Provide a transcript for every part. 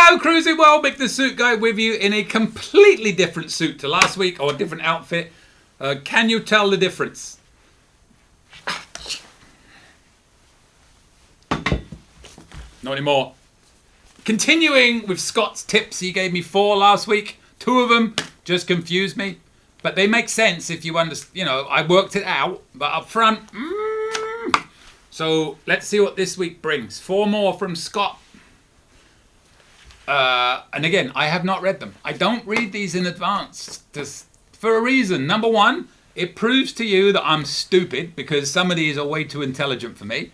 Hello, Cruising World. Mick the Suit Guy with you in a completely different suit to last week, or a different outfit. Can you tell the difference? Not anymore. Continuing with Scott's tips, he gave me 4 last week. 2 of them just confused me, but they make sense if you understand. You know, I worked it out, but up front. So let's see what this week brings. 4 more from Scott. And again, I have not read them. I don't read these in advance for a reason. Number 1, it proves to you that I'm stupid because some of these are way too intelligent for me.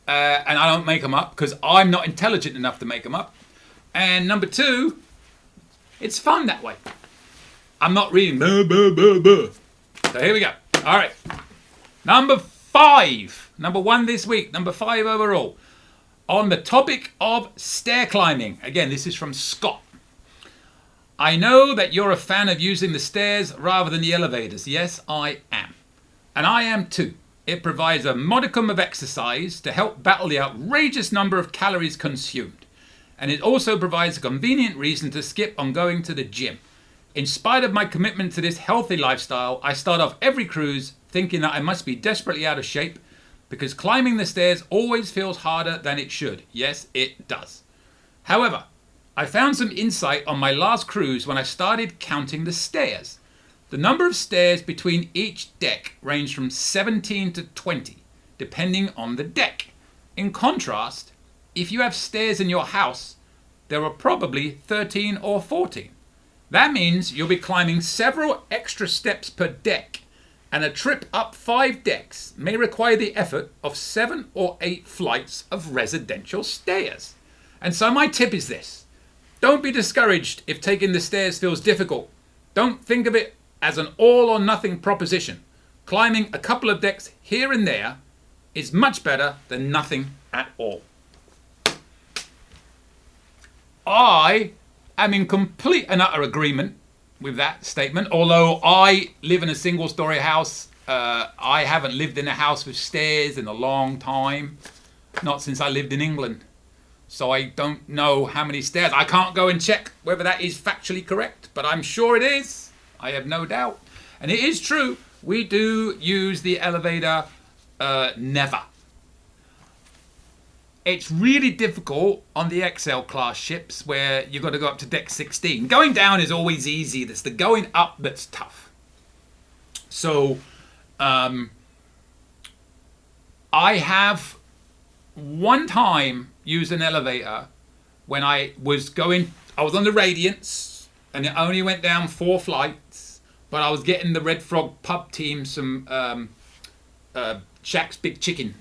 And I don't make them up because I'm not intelligent enough to make them up. And number 2, it's fun that way. I'm not reading. Blah, blah, blah, blah. So here we go. All right. Number 5. Number 1 this week. Number 5 overall. On the topic of stair climbing. Again, this is from Scott. I know that you're a fan of using the stairs rather than the elevators. Yes, I am. And I am too. It provides a modicum of exercise to help battle the outrageous number of calories consumed. And it also provides a convenient reason to skip on going to the gym. In spite of my commitment to this healthy lifestyle, I start off every cruise thinking that I must be desperately out of shape because climbing the stairs always feels harder than it should. Yes, it does. However, I found some insight on my last cruise when I started counting the stairs. The number of stairs between each deck ranged from 17 to 20, depending on the deck. In contrast, if you have stairs in your house, there are probably 13 or 14. That means you'll be climbing several extra steps per deck, and a trip up 5 decks may require the effort of 7 or 8 flights of residential stairs. And so my tip is this. Don't be discouraged if taking the stairs feels difficult. Don't think of it as an all or nothing proposition. Climbing a couple of decks here and there is much better than nothing at all. I am in complete and utter agreement with that statement. Although I live in a single story house, I haven't lived in a house with stairs in a long time. Not since I lived in England. So I don't know how many stairs. I can't go and check whether that is factually correct, but I'm sure it is. I have no doubt. And it is true, we do use the elevator never. It's really difficult on the XL class ships where you've got to go up to deck 16. Going down is always easy. It's the going up that's tough. So I have one time used an elevator when I was on the Radiance and it only went down 4 flights, but I was getting the Red Frog pub team some Shaq's Big Chicken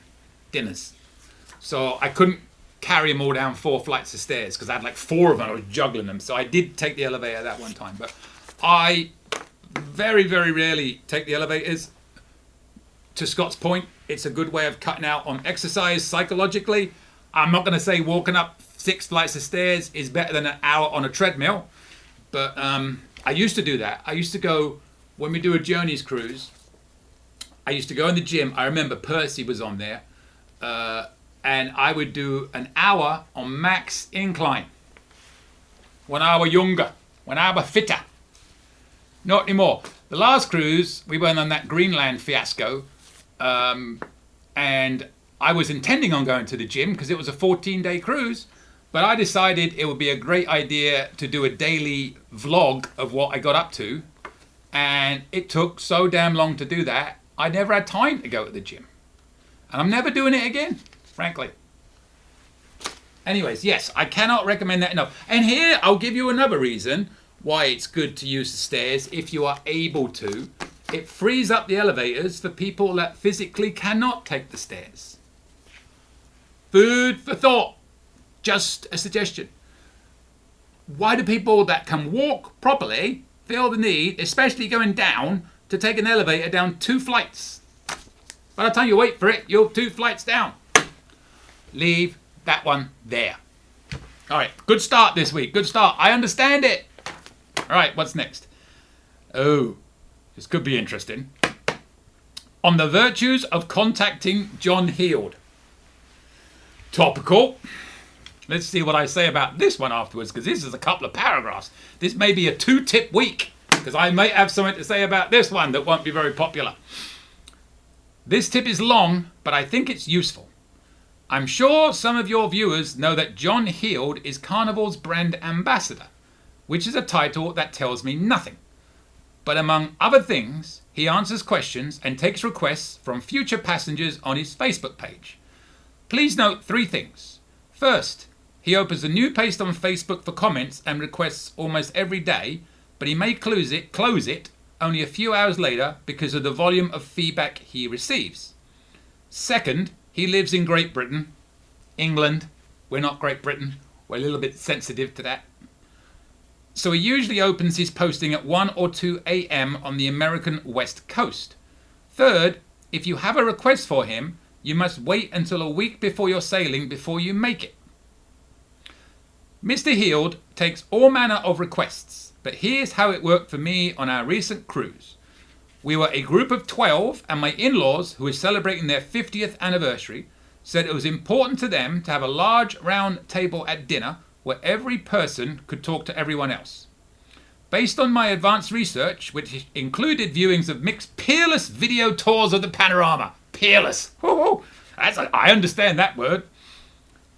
dinners. So I couldn't carry them all down 4 flights of stairs because I had like 4 of them. I was juggling them. So I did take the elevator that one time. But I very, very rarely take the elevators. To Scott's point, it's a good way of cutting out on exercise psychologically. I'm not going to say walking up 6 flights of stairs is better than an hour on a treadmill. But I used to do that. I used to go, when we do a Journeys cruise, I used to go in the gym. I remember Percy was on there. And I would do an hour on max incline. When I were younger, when I were fitter. Not anymore. The last cruise, we went on that Greenland fiasco. And I was intending on going to the gym because it was a 14-day cruise. But I decided it would be a great idea to do a daily vlog of what I got up to. And it took so damn long to do that, I never had time to go to the gym. And I'm never doing it again. Frankly. Anyways, yes, I cannot recommend that enough. And here, I'll give you another reason why it's good to use the stairs if you are able to. It frees up the elevators for people that physically cannot take the stairs. Food for thought. Just a suggestion. Why do people that can walk properly feel the need, especially going down, to take an elevator down 2 flights? By the time you wait for it, you're 2 flights down. Leave that one there. All right, good start this week. Good start. I understand it. All right, what's next? Oh, this could be interesting. On the virtues of contacting John Heald. Topical. Let's see what I say about this one afterwards, because this is a couple of paragraphs. This may be a 2-tip week, because I may have something to say about this one that won't be very popular. This tip is long, but I think it's useful. I'm sure some of your viewers know that John Heald is Carnival's brand ambassador, which is a title that tells me nothing. But among other things, he answers questions and takes requests from future passengers on his Facebook page. Please note 3 things. First, he opens a new post on Facebook for comments and requests almost every day, but he may close it only a few hours later because of the volume of feedback he receives. Second, he lives in Great Britain, England. We're not Great Britain. We're a little bit sensitive to that. So he usually opens his posting at 1 or 2 a.m. on the American West Coast. Third, if you have a request for him, you must wait until a week before your sailing before you make it. Mr. Heald takes all manner of requests, but here's how it worked for me on our recent cruise. We were a group of 12, and my in-laws, who were celebrating their 50th anniversary, said it was important to them to have a large round table at dinner where every person could talk to everyone else. Based on my advanced research, which included viewings of Mick's peerless video tours of the panorama, peerless, I understand that word,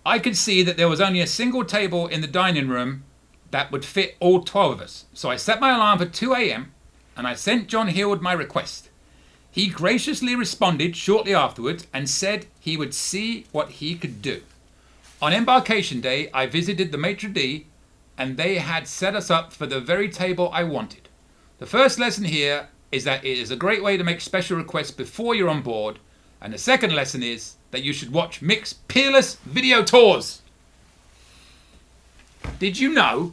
I could see that there was only a single table in the dining room that would fit all 12 of us. So I set my alarm for 2 a.m. and I sent John Heald my request. He graciously responded shortly afterwards and said he would see what he could do. On embarkation day, I visited the maitre d' and they had set us up for the very table I wanted. The first lesson here is that it is a great way to make special requests before you're on board, and the second lesson is that you should watch Mick's peerless video tours. Did you know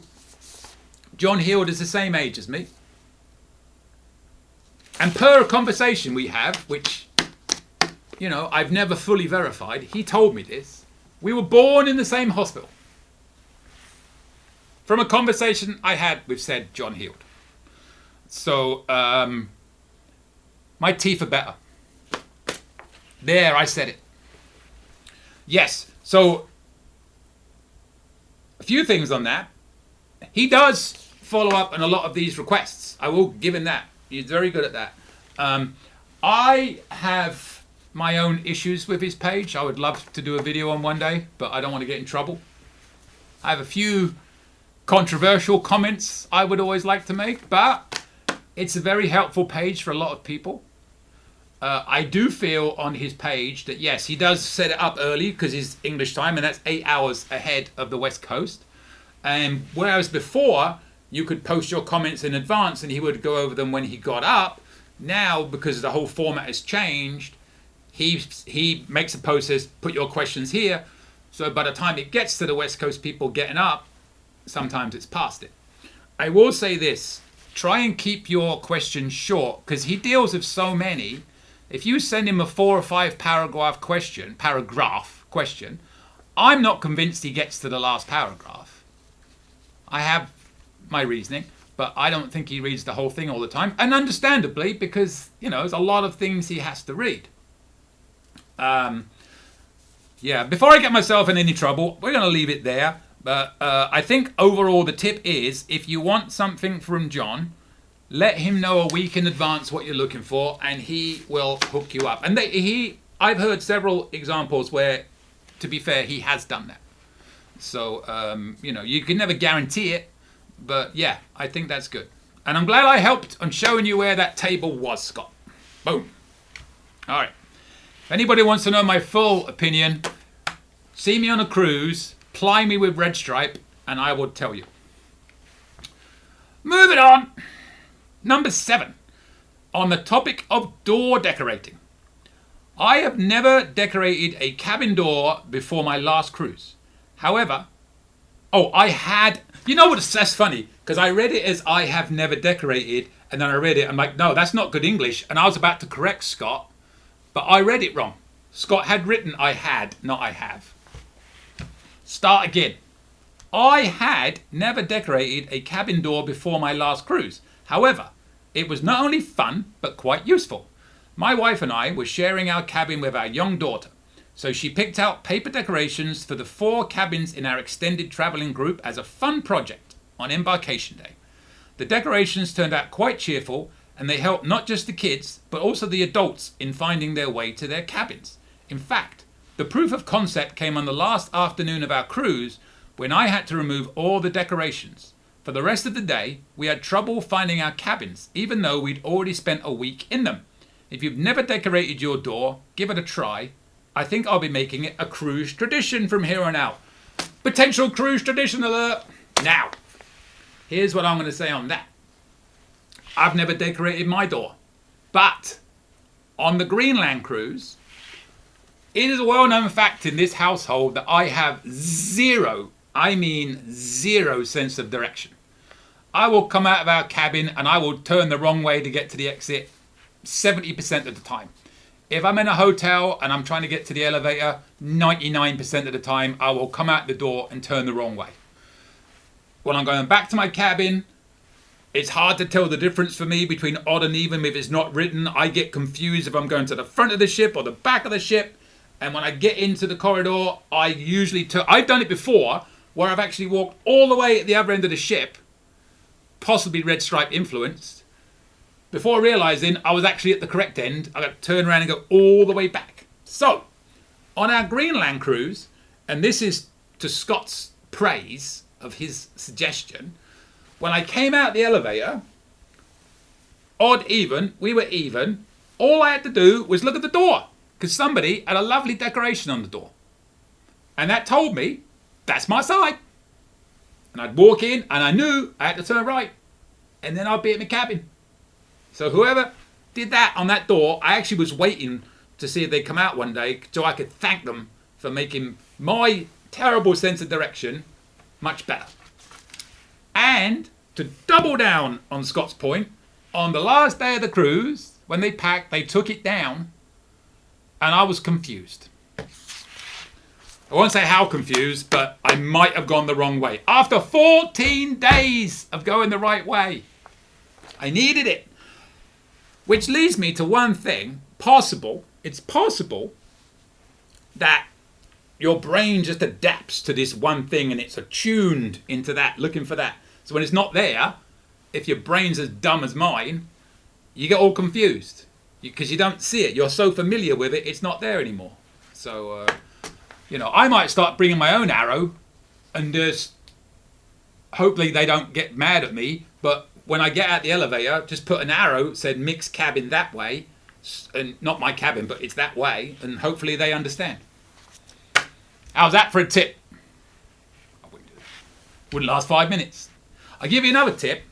John Heald is the same age as me? And per a conversation we have, which, I've never fully verified, he told me this. We were born in the same hospital. From a conversation I had with said John Heald. So, my teeth are better. There, I said it. Yes, so, a few things on that. He does follow up on a lot of these requests. I will give him that. He's very good at that. I have my own issues with his page. I would love to do a video on one day, but I don't want to get in trouble. I have a few controversial comments I would always like to make, but it's a very helpful page for a lot of people. I do feel on his page that yes, he does set it up early because it's English time, and that's 8 hours ahead of the West Coast. And whereas before you could post your comments in advance and he would go over them when he got up, now because the whole format has changed, he makes a post, says put your questions here. So by the time it gets to the West Coast people getting up, sometimes it's past it. I will say this, try and keep your questions short because he deals with so many. If you send him a 4 or 5 paragraph question, I'm not convinced he gets to the last paragraph. I have my reasoning, but I don't think he reads the whole thing all the time. And understandably, because, there's a lot of things he has to read. Before I get myself in any trouble, we're going to leave it there. But I think overall the tip is, if you want something from John, let him know a week in advance what you're looking for, and he will hook you up. And I've heard several examples where, to be fair, he has done that. So, you can never guarantee it, but yeah, I think that's good. And I'm glad I helped on showing you where that table was, Scott. Boom. All right. If anybody wants to know my full opinion, see me on a cruise, ply me with Red Stripe, and I will tell you. Moving on. Number 7. On the topic of door decorating. I have never decorated a cabin door before my last cruise. However, I had... You know what? That's funny, because I read it as I have never decorated, and then I read it, I'm like, no, that's not good English, and I was about to correct Scott, but I read it wrong. Scott had written I had, not I have. Start again. I had never decorated a cabin door before my last cruise. However, it was not only fun, but quite useful. My wife and I were sharing our cabin with our young daughter. So she picked out paper decorations for the 4 cabins in our extended travelling group as a fun project on embarkation day. The decorations turned out quite cheerful, and they helped not just the kids, but also the adults in finding their way to their cabins. In fact, the proof of concept came on the last afternoon of our cruise when I had to remove all the decorations. For the rest of the day, we had trouble finding our cabins, even though we'd already spent a week in them. If you've never decorated your door, give it a try. I think I'll be making it a cruise tradition from here on out. Potential cruise tradition alert! Now, here's what I'm going to say on that. I've never decorated my door, but on the Greenland cruise, it is a well-known fact in this household that I have zero sense of direction. I will come out of our cabin and I will turn the wrong way to get to the exit 70% of the time. If I'm in a hotel and I'm trying to get to the elevator, 99% of the time I will come out the door and turn the wrong way. When I'm going back to my cabin, it's hard to tell the difference for me between odd and even if it's not written. I get confused if I'm going to the front of the ship or the back of the ship. And when I get into the corridor, I usually I've done it before where I've actually walked all the way at the other end of the ship, possibly red stripe influenced, before realizing I was actually at the correct end. I got to turn around and go all the way back. So, on our Greenland cruise, and this is to Scott's praise of his suggestion, when I came out the elevator, odd, even, we were even, all I had to do was look at the door, because somebody had a lovely decoration on the door. And that told me, that's my side. And I'd walk in, and I knew I had to turn right, and then I'd be at my cabin. So whoever did that on that door, I actually was waiting to see if they'd come out one day so I could thank them for making my terrible sense of direction much better. And to double down on Scott's point, on the last day of the cruise, when they packed, they took it down, and I was confused. I won't say how confused, but I might have gone the wrong way. After 14 days of going the right way, I needed it. Which leads me to one thing, possible. It's possible that your brain just adapts to this one thing and it's attuned into that, looking for that. So when it's not there, if your brain's as dumb as mine, you get all confused because you don't see it. You're so familiar with it, it's not there anymore. So, I might start bringing my own arrow and just hopefully they don't get mad at me. But when I get out the elevator, just put an arrow, said Mick's cabin that way, and not my cabin, but it's that way, and hopefully they understand. How's that for a tip? I wouldn't do that. Wouldn't last 5 minutes. I'll give you another tip.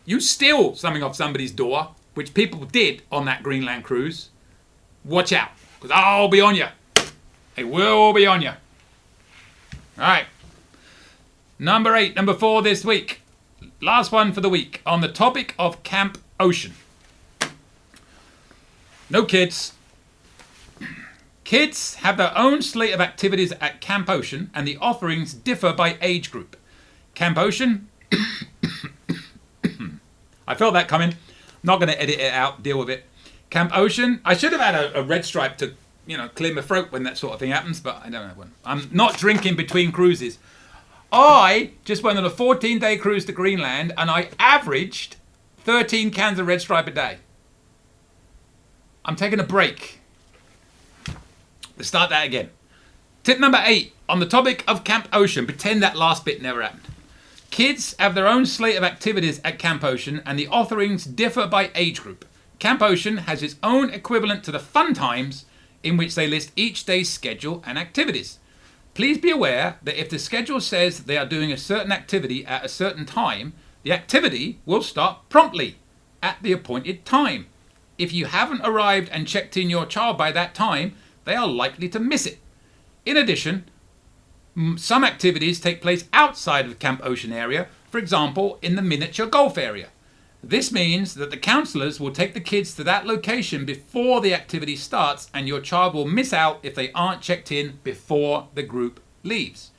You steal something off somebody's door, which people did on that Greenland cruise. Watch out, because I'll be on you. They will be on you. All right. Number 4 this week. Last one for the week on the topic of Camp Ocean. No kids. Kids have their own slate of activities at Camp Ocean, and the offerings differ by age group. Camp Ocean. I felt that coming. Not going to edit it out. Deal with it. Camp Ocean. I should have had a red stripe to, clear my throat when that sort of thing happens, but I don't know when. I'm not drinking between cruises. I just went on a 14-day cruise to Greenland, and I averaged 13 cans of red stripe a day. I'm taking a break. Let's start that again. Tip number 8 on the topic of Camp Ocean. Pretend that last bit never happened. Kids have their own slate of activities at Camp Ocean, and the offerings differ by age group. Camp Ocean has its own equivalent to the fun times, in which they list each day's schedule and activities. Please be aware that if the schedule says they are doing a certain activity at a certain time, the activity will start promptly at the appointed time. If you haven't arrived and checked in your child by that time, they are likely to miss it. In addition, some activities take place outside of the Camp Ocean area, for example, in the miniature golf area. This means that the counselors will take the kids to that location before the activity starts, and your child will miss out if they aren't checked in before the group leaves.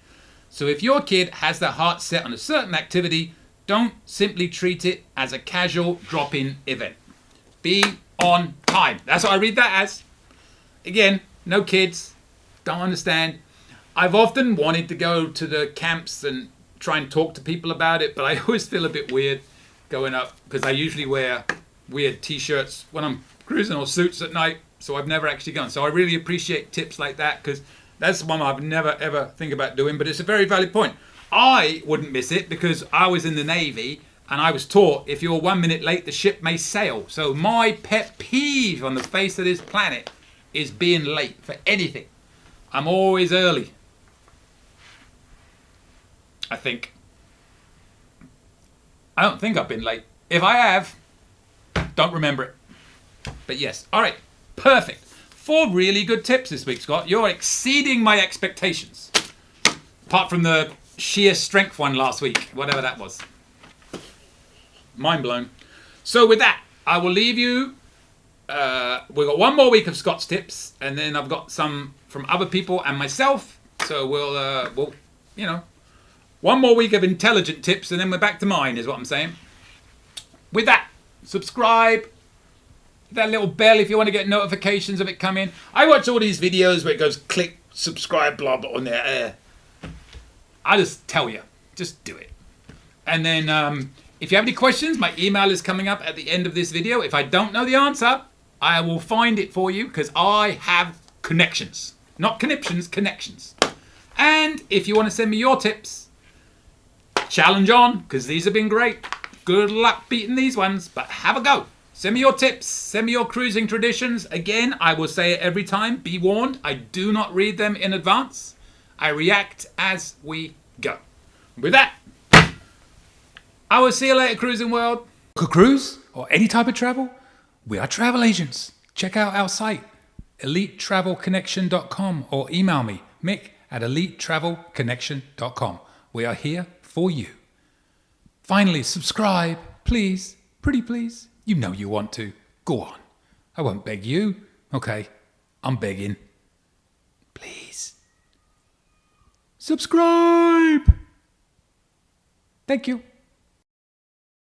So if your kid has their heart set on a certain activity, don't simply treat it as a casual drop-in event. Be on time. That's what I read that as. Again, no kids, don't understand. I've often wanted to go to the camps and try and talk to people about it, but I always feel a bit weird going up because I usually wear weird t-shirts when I'm cruising or suits at night, so I've never actually gone. So I really appreciate tips like that because that's one I've never ever think about doing, but it's a very valid point. I wouldn't miss it because I was in the Navy and I was taught if you're 1 minute late, the ship may sail. So my pet peeve on the face of this planet is being late for anything. I'm always early, I think. I don't think I've been late. If I have, don't remember it. But yes, all right, perfect. 4 really good tips this week, Scott. You're exceeding my expectations. Apart from the sheer strength one last week, whatever that was. Mind blown. So with that, I will leave you. We've got 1 more week of Scott's tips, and then I've got some from other people and myself. So we'll 1 more week of intelligent tips, and then we're back to mine, is what I'm saying. With that, subscribe. That little bell if you want to get notifications of it coming. I watch all these videos where it goes click, subscribe, blah, blah on there. I just tell you, just do it. And then if you have any questions, my email is coming up at the end of this video. If I don't know the answer, I will find it for you because I have connections. Not conniptions, connections. And if you want to send me your tips, challenge on, because these have been great. Good luck beating these ones, but have a go. Send me your tips. Send me your cruising traditions. Again, I will say it every time. Be warned, I do not read them in advance. I react as we go. With that, I will see you later, cruising world. Book a cruise or any type of travel? We are travel agents. Check out our site, elitetravelconnection.com, or email me, Mick, at elitetravelconnection.com. We are here for you. Finally, subscribe, please. Pretty please. You know you want to. Go on. I won't beg you. Okay, I'm begging. Please. Subscribe. Thank you.